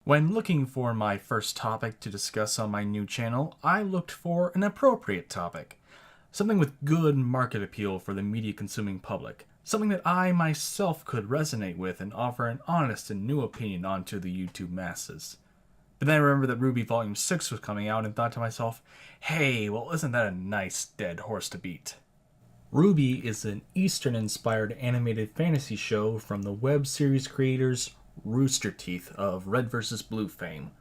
When looking for my first topic to discuss on my new channel, I looked for an appropriate topic. Something with good market appeal for the media-consuming public. Something that I myself could resonate with and offer an honest and new opinion onto the YouTube masses. But then I remembered that RWBY Volume 6 was coming out and thought to myself, hey, well isn't that a nice dead horse to beat? RWBY is an Eastern-inspired animated fantasy show from the web series creators Rooster Teeth of Red vs. Blue fame.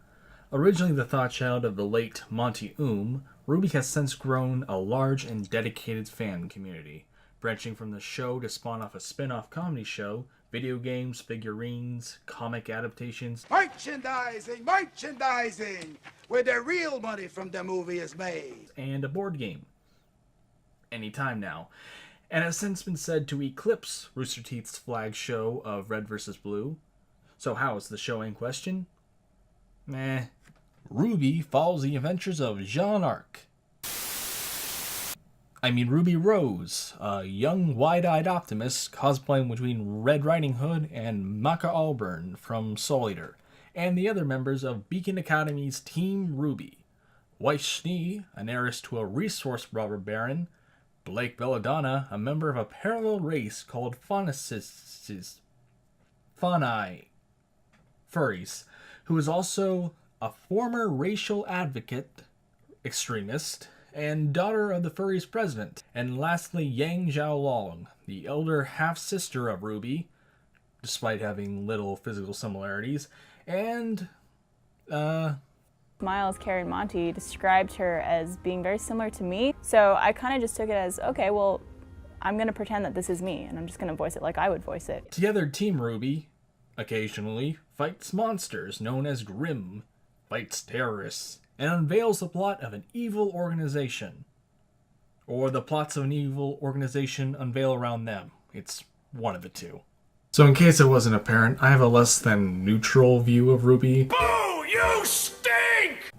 Originally the thought child of the late Monty RWBY has since grown a large and dedicated fan community, branching from the show to spawn off a spin-off comedy show, video games, figurines, comic adaptations, merchandising, where the real money from the movie is made, and a board game. Anytime now. And has since been said to eclipse Rooster Teeth's flag show of Red vs. Blue. So how is the show in question? RWBY follows the adventures of Jean Arc. Ruby Rose, a young wide-eyed optimist cosplaying between Red Riding Hood and Maka Auburn from Soul Eater, and the other members of Beacon Academy's Team RWBY. White Schnee, an heiress to a resource robber baron. Blake Belladonna, a member of a parallel race called Faunis, furries, who is also a former racial advocate, extremist, and daughter of the furries president. And lastly, Yang Xiaolong, the elder half-sister of RWBY, despite having little physical similarities, and, Miles, Carrie, and Monty described her as being very similar to me, so I kind of just took it as, okay, well, I'm going to pretend that this is me, and I'm just going to voice it like I would voice it. Together, Team RWBY occasionally fights monsters known as Grimm, fights terrorists, and unveils the plot of an evil organization. Or the plots of an evil organization unveil around them. It's one of the two. So in case it wasn't apparent, I have a less than neutral view of RWBY. Boo! You stink!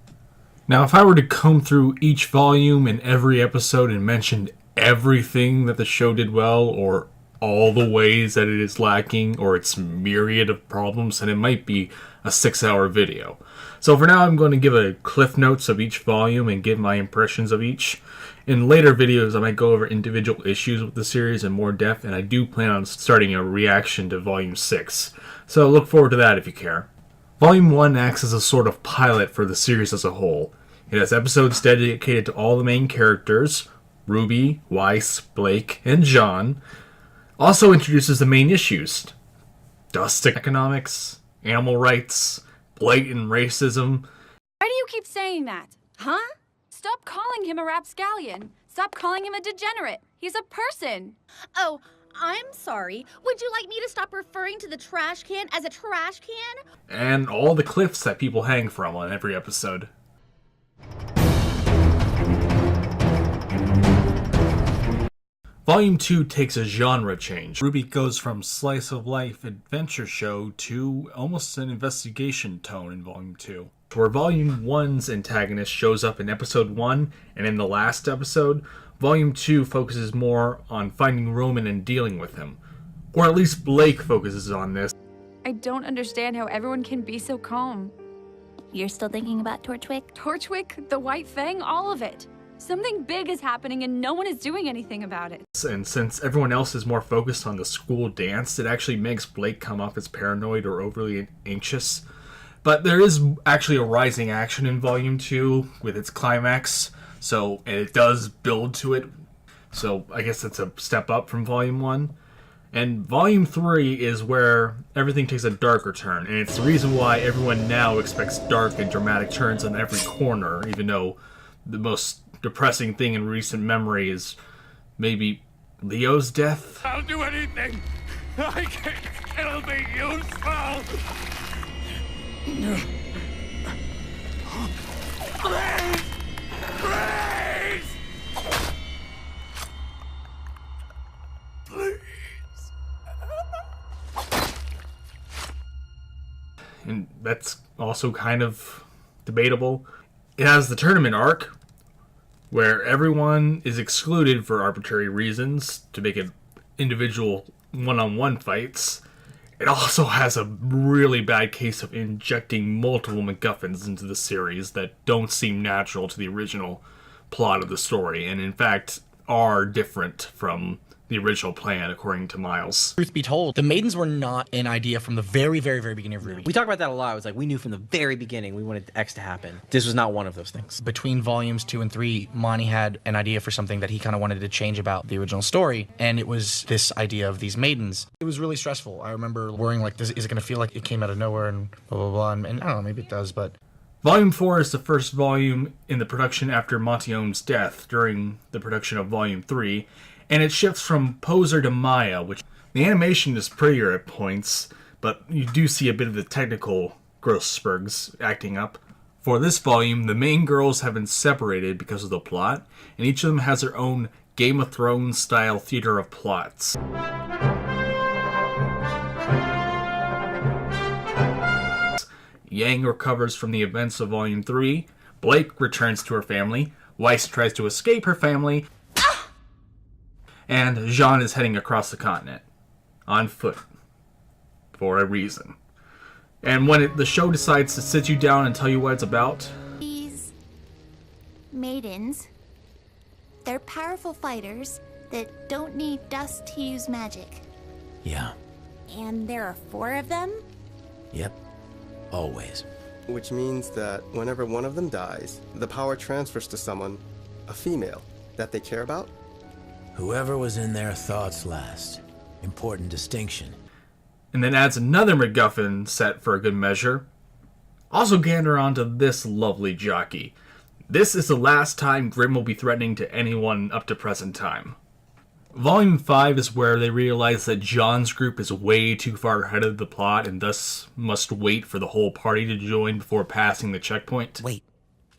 Now, if I were to comb through each volume and every episode and mention everything that the show did well, or all the ways that it is lacking, or its myriad of problems, then it might be a 6-hour video. So for now, I'm going to give a cliff notes of each volume and give my impressions of each. In later videos, I might go over individual issues with the series in more depth, and I do plan on starting a reaction to Volume 6. So look forward to that if you care. Volume 1 acts as a sort of pilot for the series as a whole. It has episodes dedicated to all the main characters, RWBY, Weiss, Blake, and John. Also introduces the main issues: dust economics, animal rights, blatant racism. Why do you keep saying that? Huh? Stop calling him a rapscallion. Stop calling him a degenerate. He's a person. Oh, I'm sorry. Would you like me to stop referring to the trash can as a trash can? And all the cliffs that people hang from on every episode. Volume 2 takes a genre change. RWBY goes from slice-of-life adventure show to almost an investigation tone in Volume 2. Where Volume 1's antagonist shows up in Episode 1 and in the last episode, Volume 2 focuses more on finding Roman and dealing with him. Or at least Blake focuses on this. I don't understand how everyone can be so calm. You're still thinking about Torchwick? Torchwick, the White Fang, all of it. Something big is happening and no one is doing anything about it. And since everyone else is more focused on the school dance, it actually makes Blake come off as paranoid or overly anxious. But there is actually a rising action in Volume 2 with its climax, and it does build to it. So I guess that's a step up from Volume 1. And Volume 3 is where everything takes a darker turn, and it's the reason why everyone now expects dark and dramatic turns on every corner, even though the most depressing thing in recent memory is maybe Leo's death. I'll do anything. It'll be useful. Please! Please! Please! And that's also kind of debatable. It has the tournament arc, where everyone is excluded for arbitrary reasons to make it individual one-on-one fights. It also has a really bad case of injecting multiple MacGuffins into the series that don't seem natural to the original plot of the story, and in fact are different from the original plan, according to Miles. Truth be told, the Maidens were not an idea from the very, very, very beginning of RWBY. We talk about that a lot. It was like we knew from the very beginning we wanted X to happen. This was not one of those things. Between volumes 2 and 3, Monty had an idea for something that he kind of wanted to change about the original story, and it was this idea of these maidens. It was really stressful. I remember worrying like, is it going to feel like it came out of nowhere and blah, blah, blah, and I don't know, maybe it does, but... Volume 4 is the first volume in the production after Montion's death during the production of Volume 3, and it shifts from Poser to Maya, which the animation is prettier at points, but you do see a bit of the technical growth spurts acting up. For this volume, the main girls have been separated because of the plot, and each of them has their own Game of Thrones style theater of plots. Yang recovers from the events of Volume 3, Blake returns to her family, Weiss tries to escape her family, and Jean is heading across the continent, on foot, for a reason. And when the show decides to sit you down and tell you what it's about... These maidens, they're powerful fighters that don't need dust to use magic. Yeah. And there are 4 of them? Yep. Always. Which means that whenever one of them dies, the power transfers to someone, a female, that they care about? Whoever was in their thoughts last. Important distinction. And then adds another MacGuffin set for a good measure. Also gander onto this lovely jockey. This is the last time Grimm will be threatening to anyone up to present time. Volume 5 is where they realize that John's group is way too far ahead of the plot and thus must wait for the whole party to join before passing the checkpoint. Wait,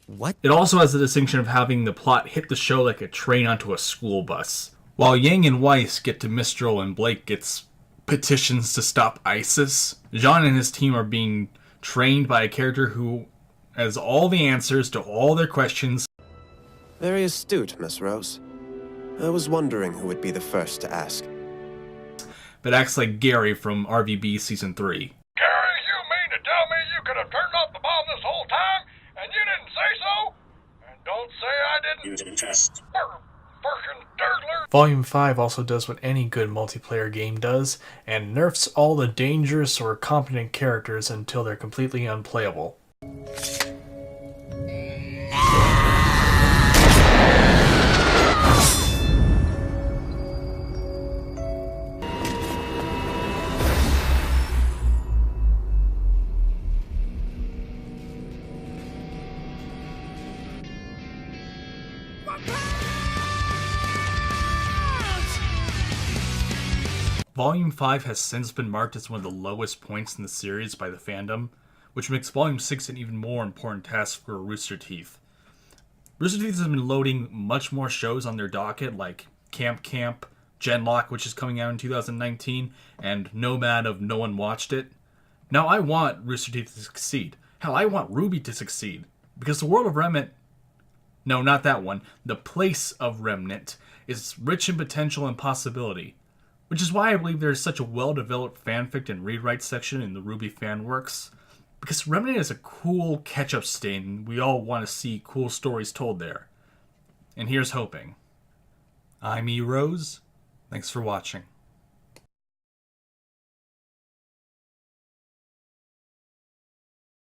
what? It also has the distinction of having the plot hit the show like a train onto a school bus. While Yang and Weiss get to Mistral and Blake gets petitions to stop ISIS, Jean and his team are being trained by a character who has all the answers to all their questions. Very astute, Miss Rose. I was wondering who would be the first to ask. But acts like Gary from RWBY Season 3. Gary, you mean to tell me you could have turned off the bomb this whole time, and you didn't say so? And don't say I didn't. You didn't test. Frickin' dirtler. Volume 5 also does what any good multiplayer game does, and nerfs all the dangerous or competent characters until they're completely unplayable. Volume 5 has since been marked as one of the lowest points in the series by the fandom, which makes Volume 6 an even more important task for Rooster Teeth. Rooster Teeth has been loading much more shows on their docket, like Camp Camp, Genlock, which is coming out in 2019, and Nomad of No One Watched It. Now I want Rooster Teeth to succeed. Hell, I want RWBY to succeed. Because the world of Remnant... No, not that one. The place of Remnant is rich in potential and possibility. Which is why I believe there is such a well-developed fanfic and rewrite section in the RWBY fanworks. Because Remnant is a cool catch-up stain. We all want to see cool stories told there. And here's hoping. I'm E. Rose. Thanks for watching.